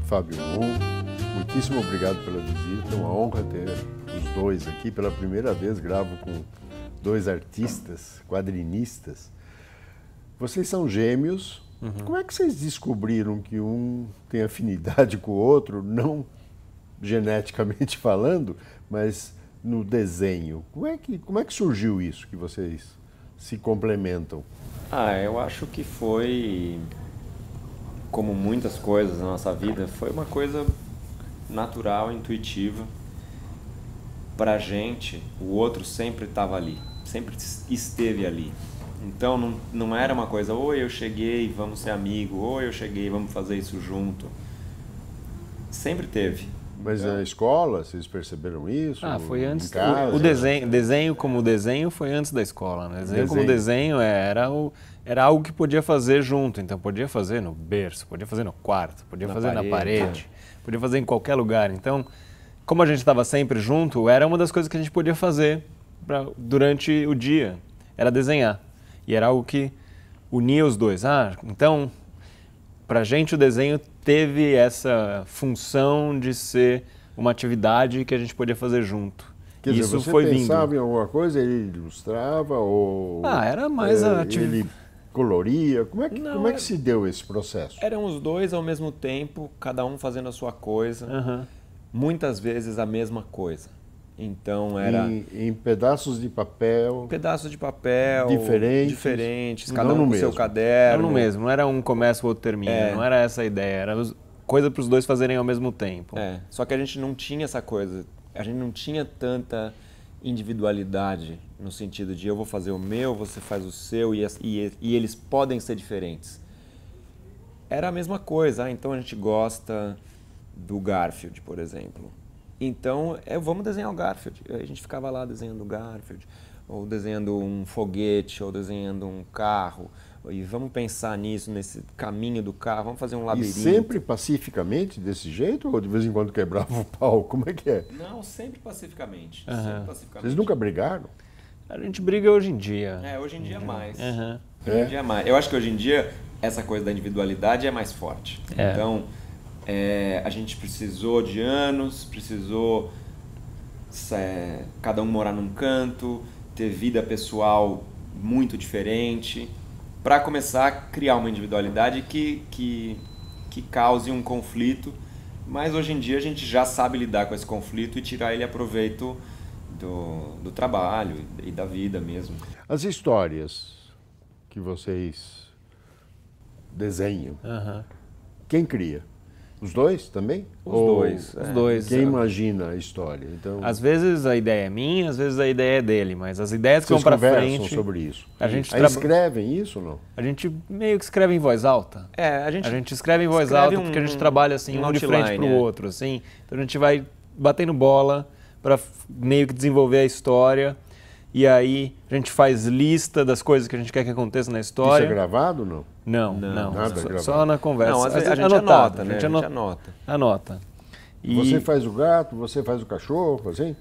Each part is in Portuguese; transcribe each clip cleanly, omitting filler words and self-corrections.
Fábio Moon, muitíssimo obrigado pela visita, uma honra ter os dois aqui. Pela primeira vez gravo com dois artistas, quadrinistas. Vocês são gêmeos. Como é que vocês descobriram que um tem afinidade com o outro, não geneticamente falando, mas no desenho? Como é que surgiu isso, que vocês se complementam? Eu acho que foi, como muitas coisas na nossa vida, foi uma coisa natural, intuitiva. Pra gente, o outro sempre estava ali, sempre esteve ali. Então não era uma coisa, ou eu cheguei, vamos ser amigos, ou eu cheguei, vamos fazer isso junto. Sempre teve. Mas na escola, vocês perceberam isso? Foi antes. Em casa? O desenho como desenho foi antes da escola, né? Desenho como desenho era algo que podia fazer junto. Então podia fazer no berço, podia fazer no quarto, podia fazer na parede, podia fazer em qualquer lugar. Então, como a gente estava sempre junto, era uma das coisas que a gente podia fazer durante o dia, era desenhar. E era algo que unia os dois. Então, pra gente o desenho teve essa função de ser uma atividade que a gente podia fazer junto. Quer dizer, isso você foi pensava em alguma coisa, ele ilustrava ou era mais ele coloria? Como é que se deu esse processo? Eram os dois ao mesmo tempo, cada um fazendo a sua coisa, muitas vezes a mesma coisa. Então era em pedaços de papel. Pedaços de papel diferentes, cada um com seu caderno. Não no mesmo, não era um começa o outro termina, não era essa a ideia, era coisa para os dois fazerem ao mesmo tempo. Só que a gente não tinha essa coisa, a gente não tinha tanta individualidade no sentido de eu vou fazer o meu, você faz o seu e eles podem ser diferentes. Era a mesma coisa, então a gente gosta do Garfield, por exemplo. Então, vamos desenhar o Garfield. A gente ficava lá desenhando o Garfield, ou desenhando um foguete, ou desenhando um carro. E vamos pensar nisso, nesse caminho do carro, vamos fazer um labirinto. E sempre pacificamente desse jeito, ou de vez em quando quebrava o pau? Como é que é? Não, sempre pacificamente. Vocês nunca brigaram? A gente briga hoje em dia. Hoje em dia mais. Hoje em dia mais. Eu acho que hoje em dia, essa coisa da individualidade é mais forte. Então, a gente precisou de anos, precisou cada um morar num canto, ter vida pessoal muito diferente, para começar a criar uma individualidade que cause um conflito. Mas hoje em dia a gente já sabe lidar com esse conflito e tirar ele a proveito do trabalho e da vida mesmo. As histórias que vocês desenham, quem cria? Os dois também? Os dois. Quem imagina a história? Então, às vezes a ideia é minha, às vezes a ideia é dele, mas as ideias que vão para frente... sobre isso. A gente escrevem isso ou não? A gente meio que escreve em voz alta. A gente escreve em voz alta porque a gente trabalha assim, um de frente para o outro. Assim. Então a gente vai batendo bola para meio que desenvolver a história. E aí a gente faz lista das coisas que a gente quer que aconteça na história. Isso é gravado ou não? Não. Nada gravado. Só na conversa. Não, às vezes a gente anota, né? A gente anota. E... Você faz o gato, você faz o cachorro, assim?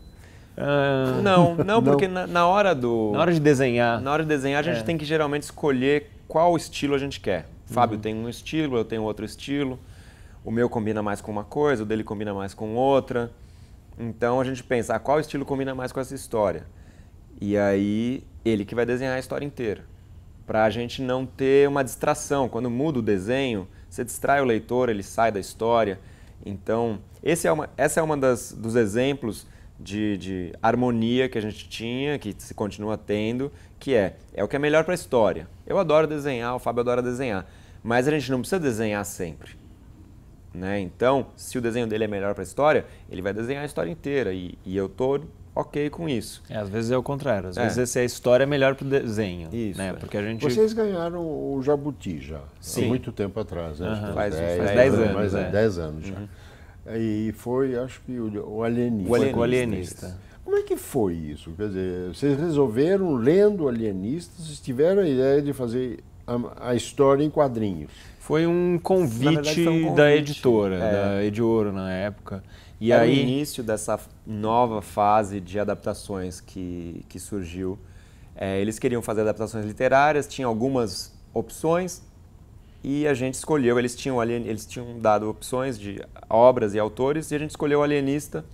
Não, porque na hora de desenhar. Na hora de desenhar, a gente tem que geralmente escolher qual estilo a gente quer. Fábio tem um estilo, eu tenho outro estilo. O meu combina mais com uma coisa, o dele combina mais com outra. Então a gente pensa, qual estilo combina mais com essa história? E aí, ele que vai desenhar a história inteira. Para a gente não ter uma distração. Quando muda o desenho, você distrai o leitor, ele sai da história. Então, essa é uma dos exemplos de harmonia que a gente tinha, que se continua tendo, que é o que é melhor para a história. Eu adoro desenhar, o Fábio adora desenhar, mas a gente não precisa desenhar sempre. Né? Então, se o desenho dele é melhor para a história, ele vai desenhar a história inteira e eu tô ok com isso. Às vezes é o contrário. Às vezes a história é melhor para o desenho. Isso. Né? Porque a gente... Vocês ganharam o Jabuti já, há muito tempo atrás. Né? Faz 10 anos. Mais 10 anos já. E foi, acho que, o Alienista. O Alienista. Como é que foi isso? Quer dizer, vocês resolveram, lendo Alienistas, tiveram a ideia de fazer a história em quadrinhos. Foi um convite, da editora, da Ediouro na época. E era aí, o início dessa nova fase de adaptações que surgiu. Eles queriam fazer adaptações literárias, tinha algumas opções, e a gente escolheu, eles tinham dado opções de obras e autores, e a gente escolheu o Alienista,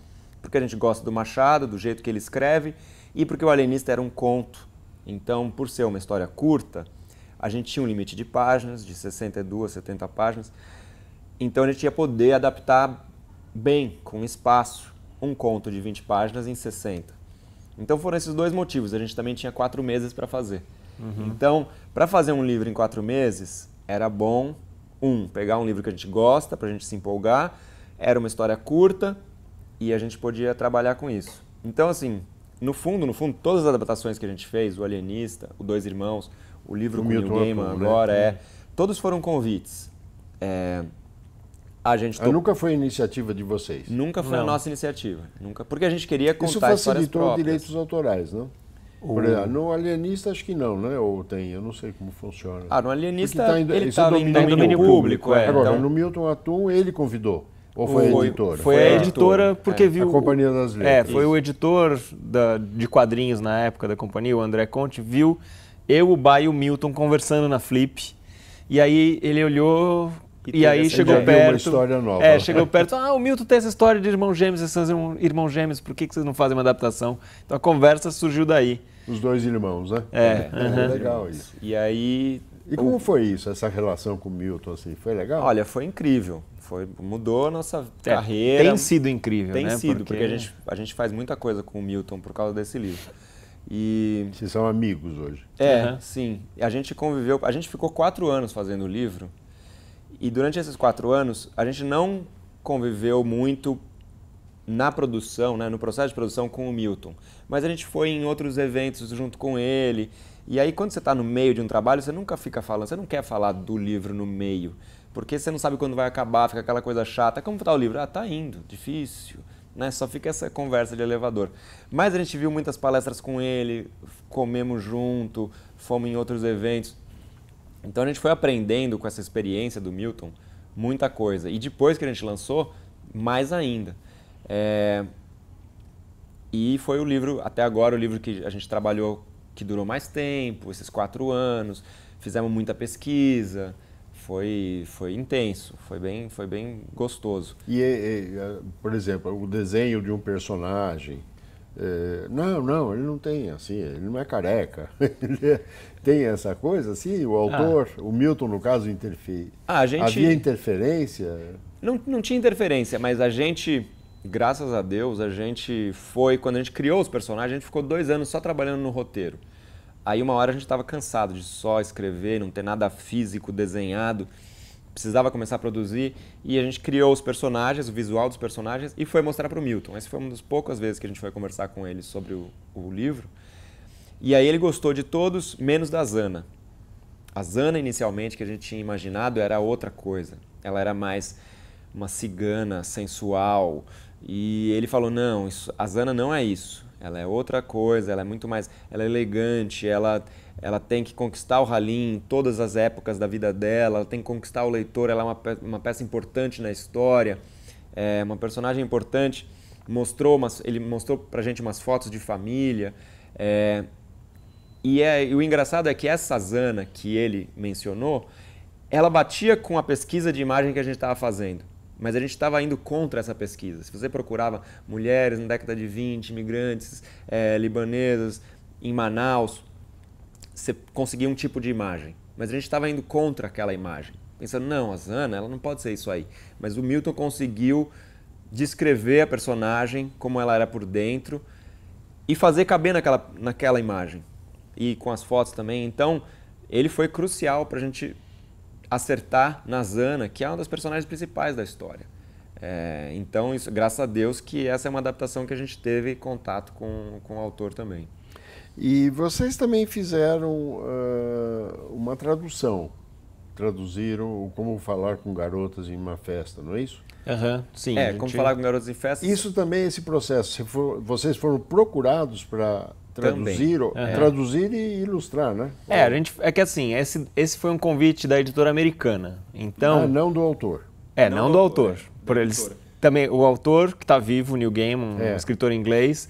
porque a gente gosta do Machado, do jeito que ele escreve, e porque o Alienista era um conto. Então, por ser uma história curta, a gente tinha um limite de páginas, de 62, 70 páginas, então a gente ia poder adaptar bem, com espaço, um conto de 20 páginas em 60. Então foram esses dois motivos, a gente também tinha 4 meses para fazer. Então, para fazer um livro em 4 meses, era bom, pegar um livro que a gente gosta, para a gente se empolgar, era uma história curta e a gente podia trabalhar com isso. Então, assim, no fundo, todas as adaptações que a gente fez, o Alienista, o Dois Irmãos, o livro com o Neil Gaiman agora, todos foram convites. Nunca foi iniciativa de vocês? Nunca foi a nossa iniciativa. Nunca, porque a gente queria contar histórias próprias. Isso facilitou direitos autorais, não? Por exemplo, no Alienista acho que não, né? Ou tem, eu não sei como funciona. No Alienista ele estava em domínio público. Agora, então... no Milton Atum ele convidou? Ou foi a editora? Foi a editora porque viu... A Companhia das Letras. Foi o editor de quadrinhos na época da companhia, o André Conte, viu eu, o Bá e o Milton conversando na Flip. E aí ele olhou... E aí chegou perto. Uma história nova. Chegou perto. O Milton tem essa história de irmãos gêmeos, esses são irmãos gêmeos, por que vocês não fazem uma adaptação? Então a conversa surgiu daí. Os dois irmãos, né? Legal isso. E aí... E como foi isso, essa relação com o Milton, assim? Foi legal? Olha, foi incrível. Mudou a nossa carreira. Tem sido incrível, né? Tem sido, porque a gente faz muita coisa com o Milton por causa desse livro. E... Vocês são amigos hoje? Sim. A gente conviveu, a gente ficou 4 anos fazendo o livro. E durante esses 4 anos, a gente não conviveu muito na produção, né, no processo de produção com o Milton. Mas a gente foi em outros eventos junto com ele. E aí, quando você está no meio de um trabalho, você nunca fica falando, você não quer falar do livro no meio. Porque você não sabe quando vai acabar, fica aquela coisa chata. Como está o livro? Tá indo, difícil. Né? Só fica essa conversa de elevador. Mas a gente viu muitas palestras com ele, comemos junto, fomos em outros eventos. Então a gente foi aprendendo com essa experiência do Milton muita coisa. E depois que a gente lançou, mais ainda. E foi o livro, até agora, o livro que a gente trabalhou, que durou mais tempo, esses 4 anos. Fizemos muita pesquisa, foi intenso, foi bem gostoso. Por exemplo, o desenho de um personagem... Não, ele não tem assim, ele não é careca. Ele tem essa coisa assim, o autor, o Milton no caso, havia interferência? Não tinha interferência, mas a gente, graças a Deus, quando a gente criou os personagens, a gente ficou 2 anos só trabalhando no roteiro. Aí uma hora a gente estava cansado de só escrever, não ter nada físico desenhado. Precisava começar a produzir e a gente criou os personagens, o visual dos personagens e foi mostrar para o Milton. Essa foi uma das poucas vezes que a gente foi conversar com ele sobre o livro. E aí ele gostou de todos, menos da Zana. A Zana, inicialmente, que a gente tinha imaginado, era outra coisa. Ela era mais uma cigana, sensual. E ele falou, não, a Zana não é isso. Ela é outra coisa, ela é muito mais... Ela é elegante, ela tem que conquistar o Halim em todas as épocas da vida dela, ela tem que conquistar o leitor, ela é uma peça importante na história, é uma personagem importante. Ele mostrou pra gente umas fotos de família. E o engraçado é que essa Zana que ele mencionou, ela batia com a pesquisa de imagem que a gente estava fazendo. Mas a gente estava indo contra essa pesquisa. Se você procurava mulheres na década de 20, imigrantes libanesas em Manaus, você conseguia um tipo de imagem. Mas a gente estava indo contra aquela imagem. Pensando, não, a Zana, ela não pode ser isso aí. Mas o Milton conseguiu descrever a personagem, como ela era por dentro, e fazer caber naquela imagem. E com as fotos também. Então, ele foi crucial para a gente acertar na Zana, que é uma das personagens principais da história. Então, graças a Deus que essa é uma adaptação que a gente teve contato com o autor também. E vocês também fizeram uma tradução. Traduziram Como Falar com Garotas em uma Festa, não é isso? Sim. Como Falar com Garotas em Festas. Isso também, esse processo. Vocês foram procurados para traduzir e ilustrar, né? É que assim, esse foi um convite da editora americana. Então, não do autor. Não do autor. Por eles também, o autor que está vivo, Neil Gaiman, um escritor inglês.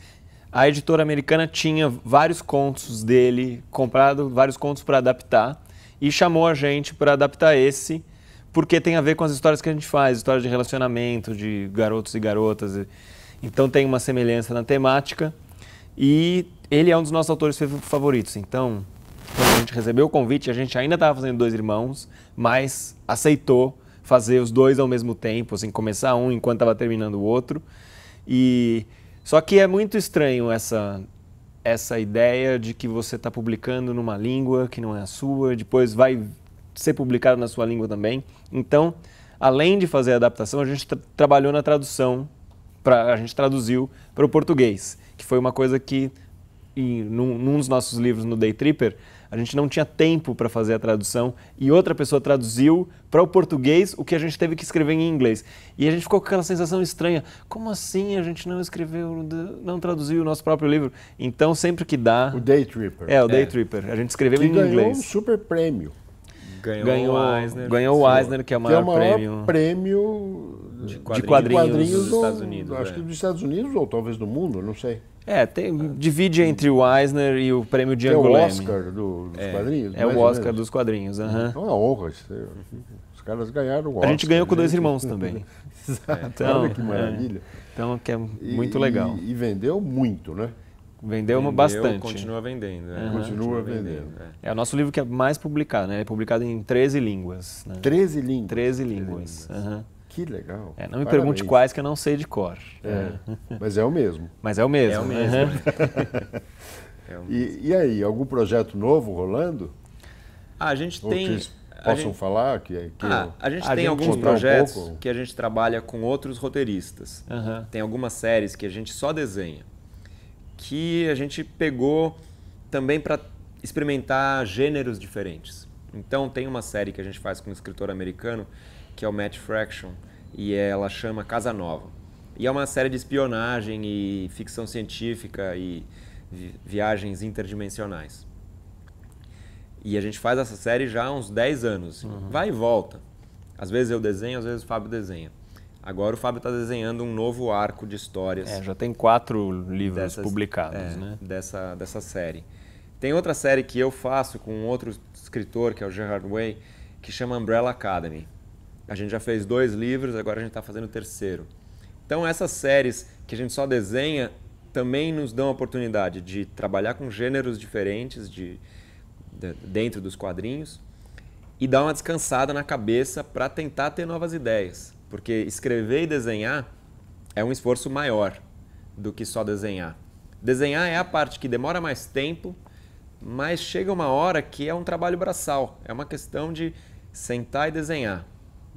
A editora americana tinha vários contos dele, comprado vários contos para adaptar. e chamou a gente para adaptar esse, porque tem a ver com as histórias que a gente faz, histórias de relacionamento, de garotos e garotas. Então tem uma semelhança na temática e ele é um dos nossos autores favoritos. Então, quando a gente recebeu o convite, a gente ainda estava fazendo Dois Irmãos, mas aceitou fazer os dois ao mesmo tempo, assim, começar um enquanto estava terminando o outro. Só que é muito estranho essa ideia de que você está publicando numa língua que não é a sua, depois vai ser publicado na sua língua também. Então, além de fazer a adaptação, a gente trabalhou na tradução, a gente traduziu para o português, que foi uma coisa que, num dos nossos livros no Day Tripper, a gente não tinha tempo para fazer a tradução e outra pessoa traduziu para o português o que a gente teve que escrever em inglês. E a gente ficou com aquela sensação estranha, como assim a gente não escreveu, não traduziu o nosso próprio livro? Então, sempre que dá... O Day Tripper. O Day Tripper. A gente escreveu em inglês. Ganhou um super prêmio. Ganhou o Eisner, que é o maior prêmio de quadrinhos dos Estados Unidos. Acho que dos Estados Unidos ou talvez do mundo, não sei. Divide entre o Eisner e o prêmio de Angoulême. É o Oscar dos quadrinhos? É o Oscar dos quadrinhos. É uma honra. Os caras ganharam o Oscar. A gente ganhou com Dois Irmãos também. Então, olha que maravilha. Então, que é muito legal. E vendeu muito, né? Vendeu bastante. Continua vendendo. Continua vendendo. É o nosso livro que é mais publicado, né? É publicado em 13 línguas. Né? 13 línguas? 13 línguas. Que legal. Não me pergunte quais, que eu não sei de cor. Mas é o mesmo. Mas é o mesmo. É o mesmo. E aí, algum projeto novo rolando? A gente tem... Vocês possam falar? A gente tem alguns projetos que a gente trabalha com outros roteiristas. Tem algumas séries que a gente só desenha, que a gente pegou também para experimentar gêneros diferentes. Então tem uma série que a gente faz com um escritor americano, que é o Matt Fraction, e ela chama Casa Nova. E é uma série de espionagem e ficção científica e viagens interdimensionais. E a gente faz essa série já há uns 10 anos. Vai e volta. Às vezes eu desenho, às vezes o Fábio desenha. Agora o Fábio está desenhando um novo arco de histórias. Já tem 4 livros publicados, né? Dessa série. Tem outra série que eu faço com outro escritor, que é o Gerard Way, que chama Umbrella Academy. A gente já fez 2 livros, agora a gente está fazendo o 3º. Então essas séries que a gente só desenha também nos dão a oportunidade de trabalhar com gêneros diferentes dentro dos quadrinhos e dar uma descansada na cabeça para tentar ter novas ideias. Porque escrever e desenhar é um esforço maior do que só desenhar. Desenhar é a parte que demora mais tempo, mas chega uma hora que é um trabalho braçal. É uma questão de sentar e desenhar,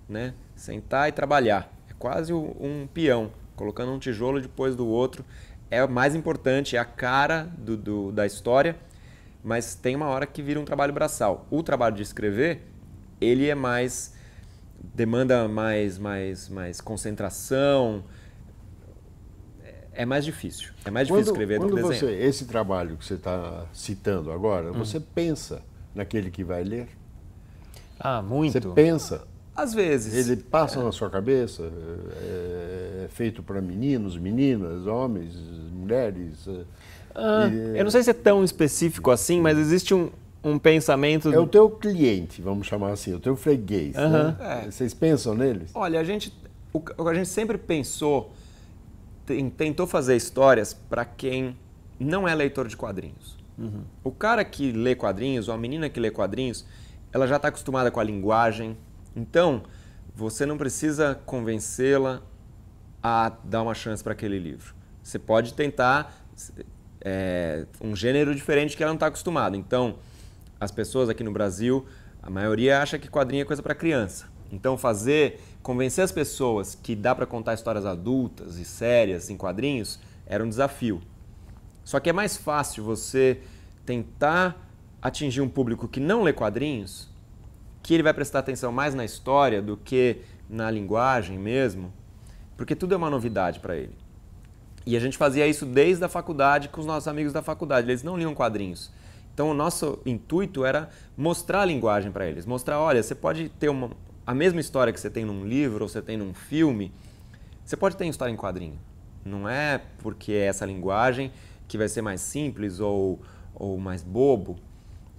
né? Sentar e trabalhar. É quase um peão, colocando um tijolo depois do outro. É o mais importante, é a cara da história, mas tem uma hora que vira um trabalho braçal. O trabalho de escrever, ele é mais... demanda mais concentração, é mais difícil. É mais difícil escrever do que desenhar. Esse trabalho que você está citando agora, você pensa naquele que vai ler? Muito. Você pensa? Às vezes. Ele passa na sua cabeça? É feito para meninos, meninas, homens, mulheres? Eu não sei se é tão específico assim, mas existe um pensamento... É o teu cliente, vamos chamar assim, o teu freguês. Né? Vocês pensam neles? Olha, a gente sempre pensou, tentou fazer histórias para quem não é leitor de quadrinhos. O cara que lê quadrinhos, ou a menina que lê quadrinhos, ela já está acostumada com a linguagem. Então, você não precisa convencê-la a dar uma chance para aquele livro. Você pode tentar um gênero diferente que ela não está acostumada. Então, as pessoas aqui no Brasil, a maioria acha que quadrinho é coisa para criança. Então, convencer as pessoas que dá para contar histórias adultas e sérias em quadrinhos era um desafio. Só que é mais fácil você tentar atingir um público que não lê quadrinhos, que ele vai prestar atenção mais na história do que na linguagem mesmo, porque tudo é uma novidade para ele. E a gente fazia isso desde a faculdade com os nossos amigos da faculdade, eles não liam quadrinhos. Então o nosso intuito era mostrar a linguagem para eles, mostrar, olha, você pode ter a mesma história que você tem num livro ou você tem num filme, você pode ter história em quadrinho. Não é porque é essa linguagem que vai ser mais simples ou mais bobo.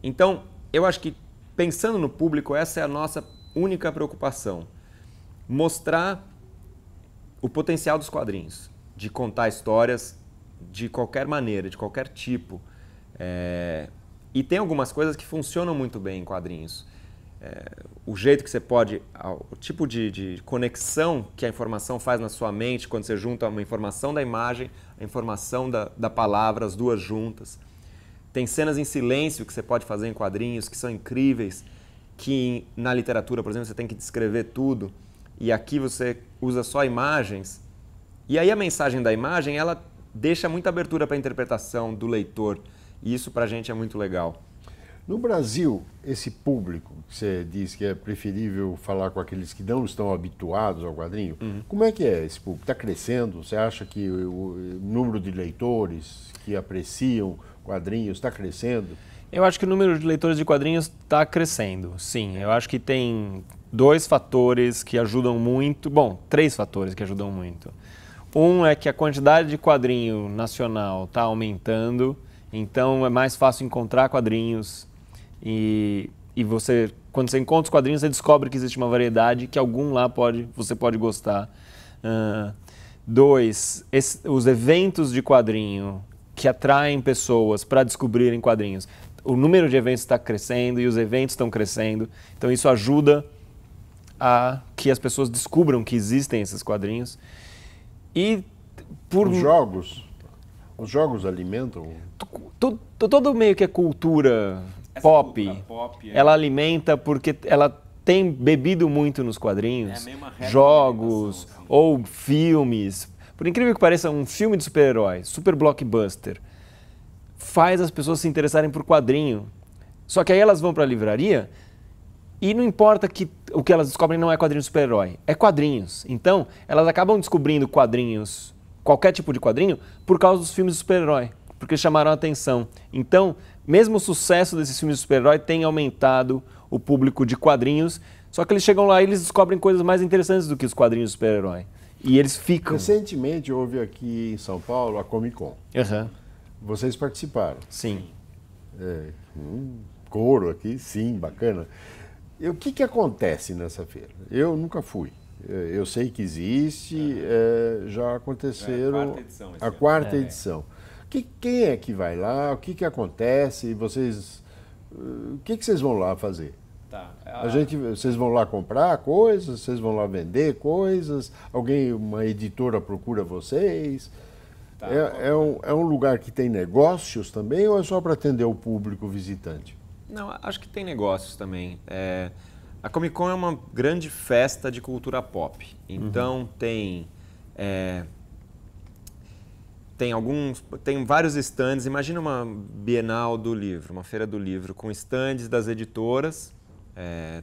Então, eu acho que pensando no público, essa é a nossa única preocupação. Mostrar o potencial dos quadrinhos, de contar histórias de qualquer maneira, de qualquer tipo. E tem algumas coisas que funcionam muito bem em quadrinhos. O jeito que você pode, o tipo de conexão que a informação faz na sua mente quando você junta uma informação da imagem, a informação da palavra, as duas juntas. Tem cenas em silêncio que você pode fazer em quadrinhos que são incríveis, que na literatura, por exemplo, você tem que descrever tudo, e aqui você usa só imagens. E aí a mensagem da imagem, ela deixa muita abertura para a interpretação do leitor, e isso pra gente é muito legal. No Brasil, esse público, que você diz que é preferível falar com aqueles que não estão habituados ao quadrinho, como é que é esse público? Está crescendo? Você acha que o número de leitores que apreciam quadrinhos está crescendo? Eu acho que o número de leitores de quadrinhos está crescendo, sim. Eu acho que tem 2 fatores que ajudam muito, 3 fatores que ajudam muito. Um é que a quantidade de quadrinho nacional está aumentando, então é mais fácil encontrar quadrinhos. E quando você encontra os quadrinhos, você descobre que existe uma variedade que algum lá você pode gostar. 2, os eventos de quadrinho que atraem pessoas para descobrirem quadrinhos. O número de eventos está crescendo e os eventos estão crescendo, então isso ajuda a que as pessoas descubram que existem esses quadrinhos. E os jogos alimentam? Todo meio que é cultura pop, ela alimenta porque ela tem bebido muito nos quadrinhos, jogos assim, ou filmes. Por incrível que pareça, um filme de super-herói, super blockbuster, faz as pessoas se interessarem por quadrinho. Só que aí elas vão para a livraria e não importa que o que elas descobrem não é quadrinho de super-herói, é quadrinhos. Então, elas acabam descobrindo quadrinhos, qualquer tipo de quadrinho, por causa dos filmes de super-herói, porque chamaram a atenção. Então, mesmo o sucesso desses filmes de super-herói tem aumentado o público de quadrinhos, só que eles chegam lá e eles descobrem coisas mais interessantes do que os quadrinhos de super-herói. E eles ficam. Recentemente houve aqui em São Paulo a Comic Con. Vocês participaram? Sim. Coro aqui, sim, bacana. E o que acontece nessa feira? Eu nunca fui. Eu sei que existe, já aconteceram a quarta edição. Quem é que vai lá? O que acontece? O que vocês vão lá fazer? Vocês vão lá comprar coisas? Vocês vão lá vender coisas? Uma editora procura vocês? É um lugar que tem negócios também ou é só para atender o público visitante? Não, acho que tem negócios também. A Comic Con é uma grande festa de cultura pop. Então tem vários stands. Imagina uma Bienal do Livro, uma feira do livro, com stands das editoras.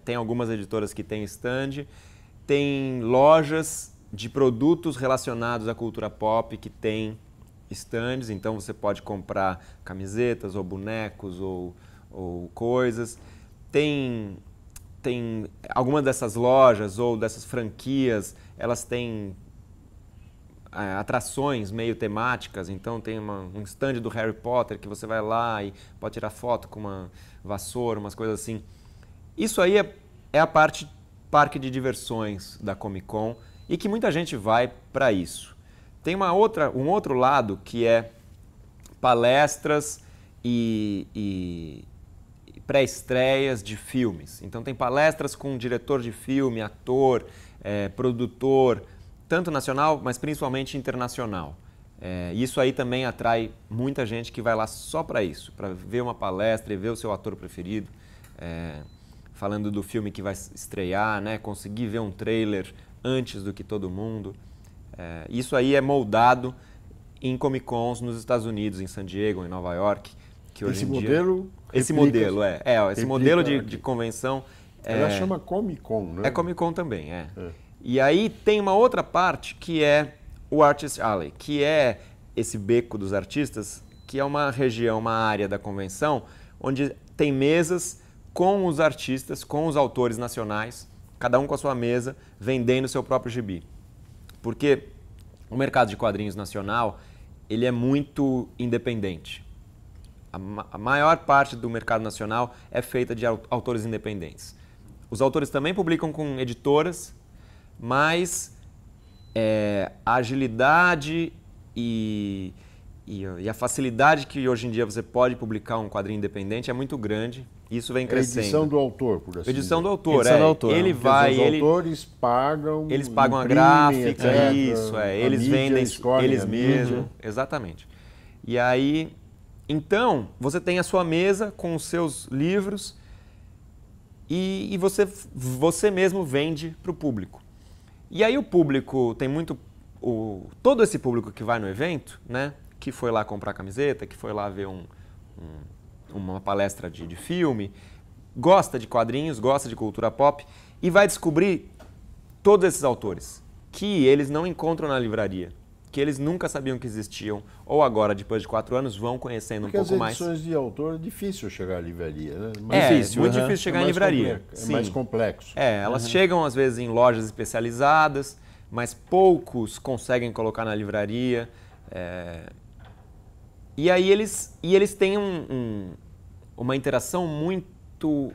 Tem algumas editoras que têm stand. Tem lojas de produtos relacionados à cultura pop que têm stands. Então você pode comprar camisetas ou bonecos ou coisas. Tem algumas dessas lojas ou dessas franquias, elas têm atrações meio temáticas, então tem um stand do Harry Potter que você vai lá e pode tirar foto com uma vassoura, umas coisas assim. Isso aí é a parque de diversões da Comic Con e que muita gente vai para isso. Tem um outro lado que é palestras e pré-estreias de filmes. Então tem palestras com diretor de filme, ator, produtor, tanto nacional, mas principalmente internacional. Isso aí também atrai muita gente que vai lá só para isso, para ver uma palestra e ver o seu ator preferido, falando do filme que vai estrear, né? Conseguir ver um trailer antes do que todo mundo. Isso aí é moldado em Comic Cons nos Estados Unidos, em San Diego, em Nova York. Que hoje esse modelo de convenção. Ela chama Comic Con, né? É Comic Con também, E aí tem uma outra parte que é o Artist Alley, que é esse beco dos artistas, que é uma região, uma área da convenção, onde tem mesas com os artistas, com os autores nacionais, cada um com a sua mesa, vendendo o seu próprio gibi. Porque o mercado de quadrinhos nacional, ele é muito independente. a maior parte do mercado nacional é feita de autores independentes. Os autores também publicam com editoras, mas a agilidade e a facilidade que hoje em dia você pode publicar um quadrinho independente é muito grande. Isso vem crescendo. É a edição do autor, por assim edição dizer. do autor, edição do autor. Ele vai, os autores pagam, eles pagam a imprimem, gráfica, etc. isso, eles mídia, vendem escolhem eles a mesmos, mídia. exatamente. E aí, então, você tem a sua mesa com os seus livros e você mesmo vende para o público. E aí o público tem muito, todo esse público que vai no evento, né, que foi lá comprar camiseta, que foi lá ver uma palestra de filme, gosta de quadrinhos, gosta de cultura pop e vai descobrir todos esses autores que eles não encontram na livraria, que eles nunca sabiam que existiam, ou agora, depois de 4 anos, vão conhecendo Porque um pouco mais. as edições de autor é difícil chegar à livraria, né? Muito difícil chegar em livraria. É mais complexo. Elas chegam às vezes em lojas especializadas, mas poucos conseguem colocar na livraria. E aí eles têm uma interação muito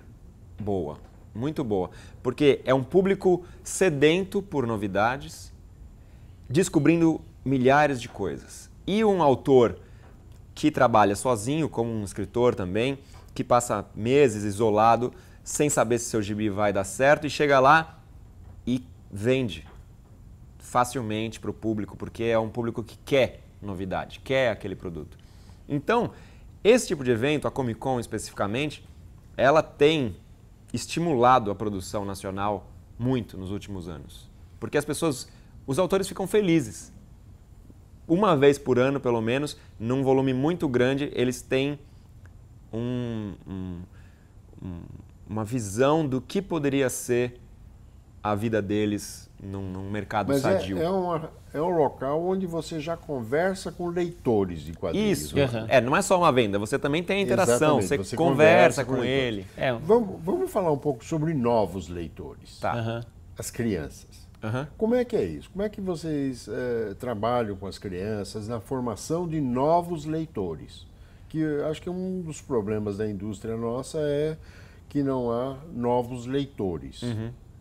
boa, porque é um público sedento por novidades, descobrindo milhares de coisas. E um autor que trabalha sozinho, como um escritor também, que passa meses isolado, sem saber se seu gibi vai dar certo, e chega lá e vende facilmente para o público, porque é um público que quer novidade, quer aquele produto. Então, esse tipo de evento, a Comic Con especificamente, ela tem estimulado a produção nacional muito nos últimos anos. Porque os autores ficam felizes. Uma vez por ano, pelo menos, num volume muito grande, eles têm uma visão do que poderia ser a vida deles num mercado sadio. É um local onde você já conversa com leitores de quadrinhos. Isso. Não é só uma venda, você também tem a interação, você conversa com ele. Vamos falar um pouco sobre novos leitores. Tá. As crianças. Como é que é isso? Como é que vocês trabalham com as crianças na formação de novos leitores? Que eu acho que um dos problemas da indústria nossa é que não há novos leitores.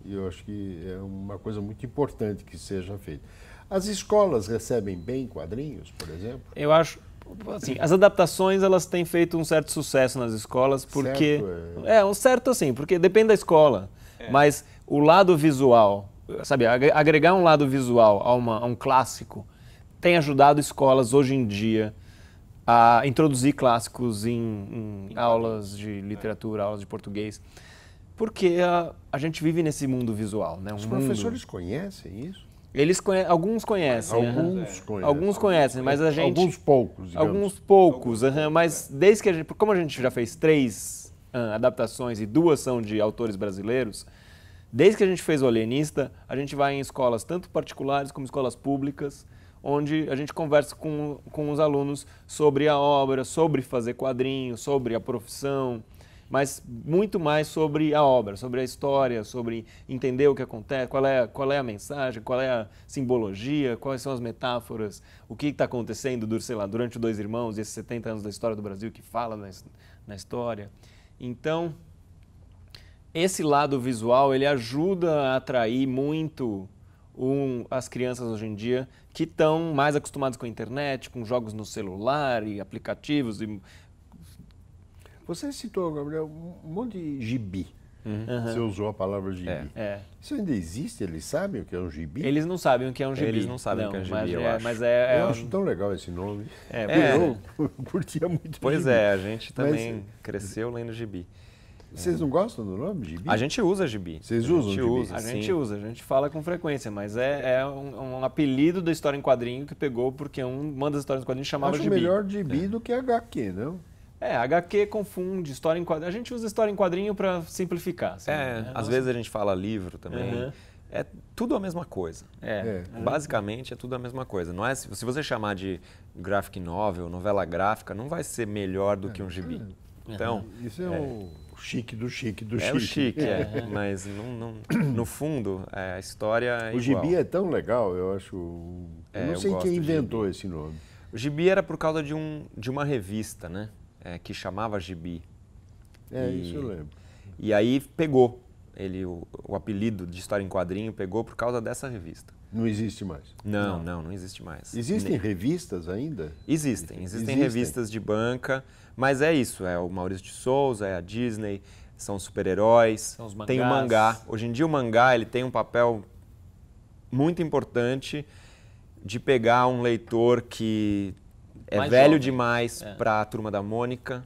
E eu acho que é uma coisa muito importante que seja feita. As escolas recebem bem quadrinhos, por exemplo? Eu acho, assim, as adaptações elas têm feito um certo sucesso nas escolas, porque... um certo assim, porque depende da escola. Mas o lado visual, sabe, agregar um lado visual a um clássico tem ajudado escolas hoje em dia a introduzir clássicos em aulas de literatura, aulas de português. Porque a gente vive nesse mundo visual, né? Os professores conhecem isso? Alguns conhecem. Alguns conhecem, mas a gente... Alguns poucos, digamos. Alguns poucos, mas desde que como a gente já fez 3 adaptações e 2 são de autores brasileiros, desde que a gente fez o Alienista, a gente vai em escolas tanto particulares como escolas públicas, onde a gente conversa com os alunos sobre a obra, sobre fazer quadrinhos, sobre a profissão, mas muito mais sobre a obra, sobre a história, sobre entender o que acontece, qual é a mensagem, qual é a simbologia, quais são as metáforas, o que está acontecendo, durante o Dois Irmãos, esses 70 anos da história do Brasil que fala na história. Então, esse lado visual, ele ajuda a atrair muito as crianças hoje em dia que estão mais acostumadas com a internet, com jogos no celular e aplicativos e... Você citou, Gabriel, um monte de gibi. Você usou a palavra gibi. Isso ainda existe? Eles sabem o que é um gibi? Eles não sabem o que é um gibi. Eles não sabem o que é um gibi, eu acho. Eu acho tão legal esse nome. Eu curtia muito Pois gibi. A gente também cresceu lendo gibi. Vocês não gostam do nome, gibi? A gente usa gibi. Vocês usam gibi? A gente usa, a gente fala com frequência, mas é um apelido da história em quadrinho que pegou porque uma das histórias em quadrinho chamava gibi. Acho melhor gibi do que HQ, não? HQ confunde, história em quadrinho. A gente usa história em quadrinho para simplificar. Assim, às vezes a gente fala livro também. É tudo a mesma coisa. Basicamente é tudo a mesma coisa. Não é, se você chamar de graphic novel, novela gráfica, não vai ser melhor do que um gibi. Então, isso é o chique do chique do chique. É o chique, mas no fundo a história é o igual. gibi é tão legal, eu acho. Eu não sei quem inventou esse nome. O gibi era por causa de uma revista, né? que chamava Gibi. Isso eu lembro. E aí pegou. O apelido de História em Quadrinho pegou por causa dessa revista. Não existe mais? Não existe mais. Existem revistas ainda? Existem revistas de banca, mas é isso, é o Maurício de Souza, é a Disney, são super-heróis, tem o mangá. Hoje em dia o mangá ele tem um papel muito importante de pegar um leitor que é mais velho jovem demais para a Turma da Mônica,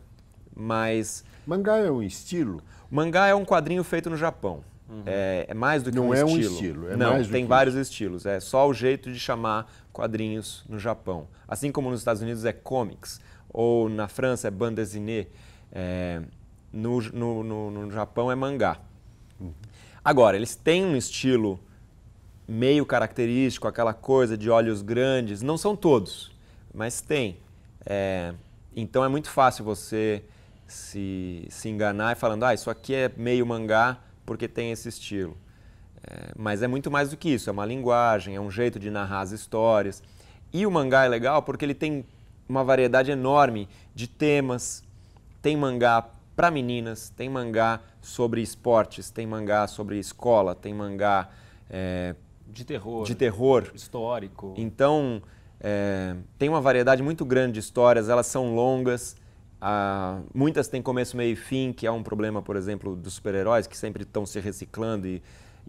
mas... Mangá é um estilo? Mangá é um quadrinho feito no Japão. É mais do que um estilo. Não é um estilo, mais tem vários estilos. É só o jeito de chamar quadrinhos no Japão. Assim como nos Estados Unidos é comics, ou na França é bande dessinée, no Japão é mangá. Agora, eles têm um estilo meio característico, aquela coisa de olhos grandes. Não são todos, mas tem. Então é muito fácil você se enganar e falando, isso aqui é meio mangá porque tem esse estilo. Mas é muito mais do que isso, é uma linguagem, é um jeito de narrar as histórias. E o mangá é legal porque ele tem uma variedade enorme de temas. Tem mangá para meninas, tem mangá sobre esportes, tem mangá sobre escola, tem mangá de terror histórico. Então, tem uma variedade muito grande de histórias, elas são longas. Muitas têm começo, meio e fim, que é um problema, por exemplo, dos super-heróis, que sempre estão se reciclando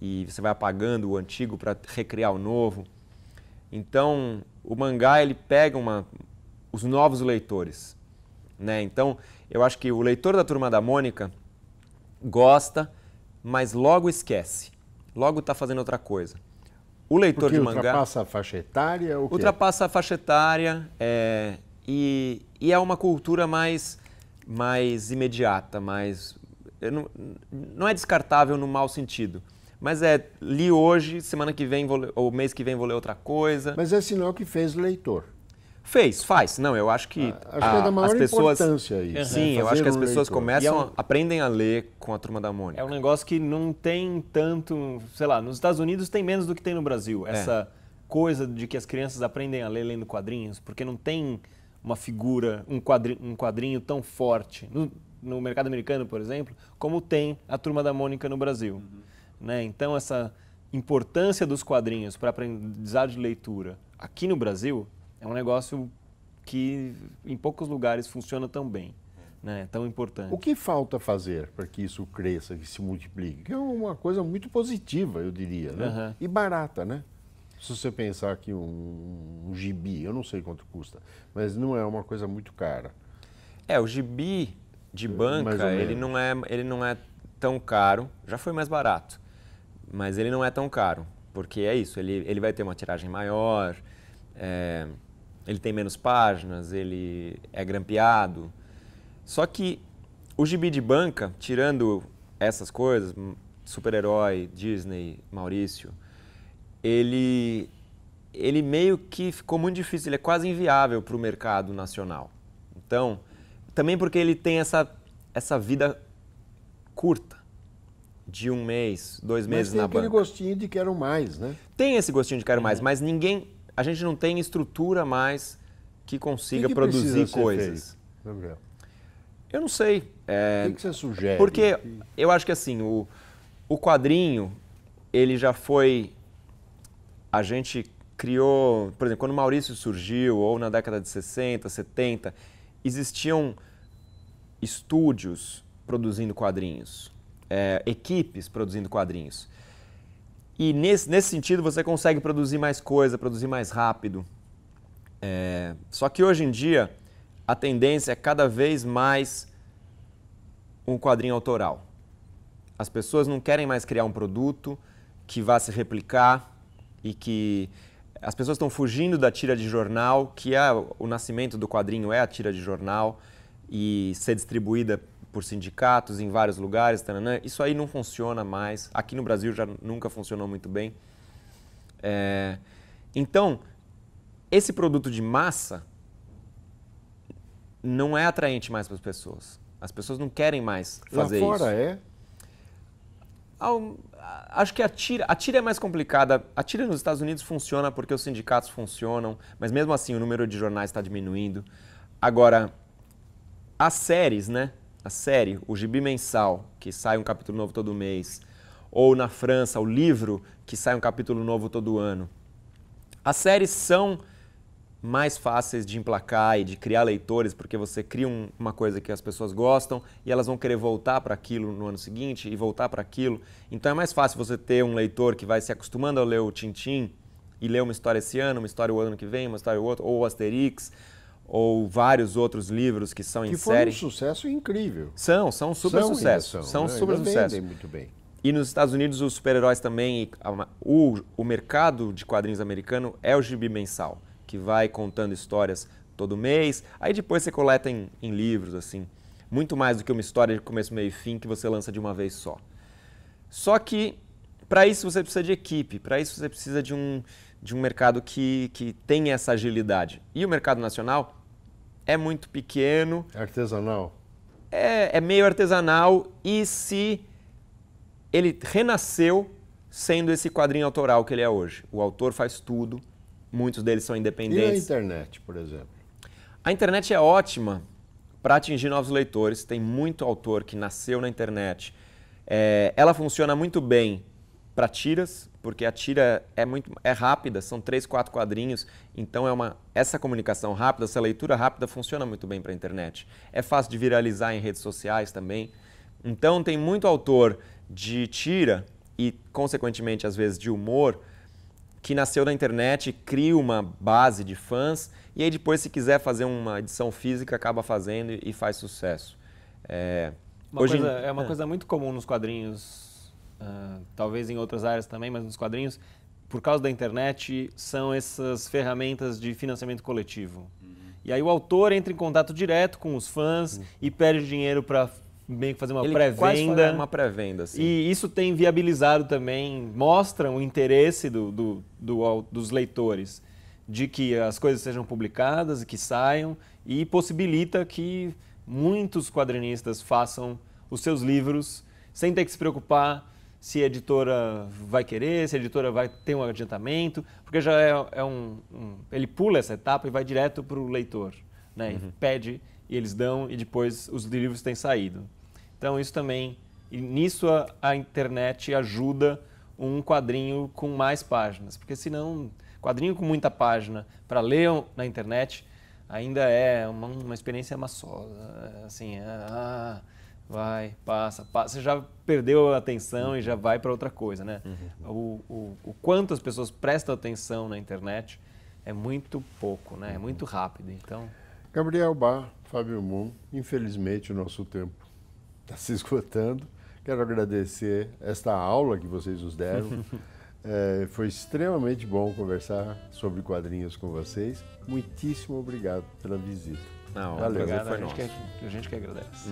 e você vai apagando o antigo para recriar o novo. Então, o mangá ele pega os novos leitores, né? Então, eu acho que o leitor da Turma da Mônica gosta, mas logo esquece. Logo está fazendo outra coisa. O leitor porque de mangá... ultrapassa a faixa etária? Ou ultrapassa a faixa etária e é uma cultura mais imediata, não é descartável no mau sentido. Mas li hoje, semana que vem, ou mês que vem vou ler outra coisa. Mas é sinal que fez leitor. Faz. Não, eu acho que é da maior as pessoas... importância isso. Sim, eu acho que as pessoas começam, aprendem a ler com a Turma da Mônica. É um negócio que não tem tanto, sei lá, nos Estados Unidos tem menos do que tem no Brasil. Essa coisa de que as crianças aprendem a ler lendo quadrinhos, porque não tem uma figura, um quadrinho tão forte no mercado americano, por exemplo, como tem a Turma da Mônica no Brasil. Né? Então, essa importância dos quadrinhos para aprendizado de leitura aqui no Brasil é um negócio que em poucos lugares funciona tão bem, né? Tão importante. O que falta fazer para que isso cresça, que se multiplique? Que é uma coisa muito positiva, eu diria, né? E barata, né? Se você pensar que um gibi, eu não sei quanto custa, mas não é uma coisa muito cara. O gibi de banca, ele não é tão caro, já foi mais barato, mas ele não é tão caro, porque é isso, ele vai ter uma tiragem maior, ele tem menos páginas, ele é grampeado. Só que o gibi de banca, tirando essas coisas, super-herói, Disney, Maurício, ele meio que ficou muito difícil, ele é quase inviável para o mercado nacional. Então, também porque ele tem essa vida curta, de 1 mês, 2 meses na banca. Mas tem aquele gostinho de quero mais, né? Tem esse gostinho de quero mais, mas a gente não tem estrutura mais que consiga produzir coisas. Gabriel? Eu não sei. O que você sugere? Porque eu acho que assim, o quadrinho, ele já foi... A gente criou, por exemplo, quando o Maurício surgiu, ou na década de 60, 70, existiam estúdios produzindo quadrinhos, equipes produzindo quadrinhos. E nesse sentido você consegue produzir mais coisa, produzir mais rápido. Só que hoje em dia a tendência é cada vez mais um quadrinho autoral. As pessoas não querem mais criar um produto que vá se replicar e que as pessoas estão fugindo da tira de jornal, que o nascimento do quadrinho é a tira de jornal e ser distribuída por sindicatos em vários lugares. Taranã. Isso aí não funciona mais. Aqui no Brasil já nunca funcionou muito bem. Então, esse produto de massa não é atraente mais para as pessoas. As pessoas não querem mais fazer isso. Lá fora Acho que a tira é mais complicada. A tira nos Estados Unidos funciona porque os sindicatos funcionam, mas mesmo assim o número de jornais está diminuindo. Agora, As séries, né? A série, o gibi mensal, que sai um capítulo novo todo mês, ou na França, o livro, que sai um capítulo novo todo ano. As séries são mais fáceis de emplacar e de criar leitores, porque você cria uma coisa que as pessoas gostam e elas vão querer voltar para aquilo no ano seguinte e voltar para aquilo. Então é mais fácil você ter um leitor que vai se acostumando a ler o Tintin e ler uma história esse ano, uma história o ano que vem, uma história o outro, ou o Asterix, ou vários outros livros que são em série. Que foi um sucesso incrível. São super sucesso. São super sucesso. Muito bem. E nos Estados Unidos, os super-heróis também, o mercado de quadrinhos americano é o gibi mensal, que vai contando histórias todo mês. Aí depois você coleta em livros, assim. Muito mais do que uma história de começo, meio e fim que você lança de uma vez só. Só que, para isso, você precisa de equipe. Para isso, você precisa de um mercado que tenha essa agilidade. E o mercado nacional é muito pequeno. Artesanal. É meio artesanal e ele renasceu sendo esse quadrinho autoral que ele é hoje. O autor faz tudo, muitos deles são independentes. E a internet, por exemplo? A internet é ótima para atingir novos leitores. Tem muito autor que nasceu na internet. Ela funciona muito bem para tiras, porque a tira é rápida, são 3, 4 quadrinhos, então essa comunicação rápida, essa leitura rápida funciona muito bem para a internet. É fácil de viralizar em redes sociais também. Então tem muito autor de tira e, consequentemente, às vezes de humor, que nasceu na internet, cria uma base de fãs e aí depois, se quiser fazer uma edição física, acaba fazendo e faz sucesso. Uma coisa muito comum nos quadrinhos, talvez em outras áreas também, mas nos quadrinhos, por causa da internet, são essas ferramentas de financiamento coletivo. E aí o autor entra em contato direto com os fãs e pede dinheiro para meio que fazer uma pré-venda. Uma pré-venda, sim. E isso tem viabilizado também, mostra o interesse dos leitores de que as coisas sejam publicadas e que saiam, e possibilita que muitos quadrinistas façam os seus livros sem ter que se preocupar se a editora vai querer, se a editora vai ter um adiantamento, porque já ele pula essa etapa e vai direto para o leitor, né? E pede, e eles dão, e depois os livros têm saído. Então isso também, e nisso a internet ajuda um quadrinho com mais páginas, porque senão, quadrinho com muita página para ler na internet ainda é uma experiência maçosa, assim, vai, passa, você já perdeu a atenção e já vai para outra coisa, né? O quanto as pessoas prestam atenção na internet é muito pouco, né? É muito rápido, então... Gabriel Bá, Fábio Moon, infelizmente o nosso tempo está se esgotando. Quero agradecer esta aula que vocês nos deram. Foi extremamente bom conversar sobre quadrinhos com vocês. Muitíssimo obrigado pela visita. Não, valeu, obrigado, foi nosso. A gente que agradece.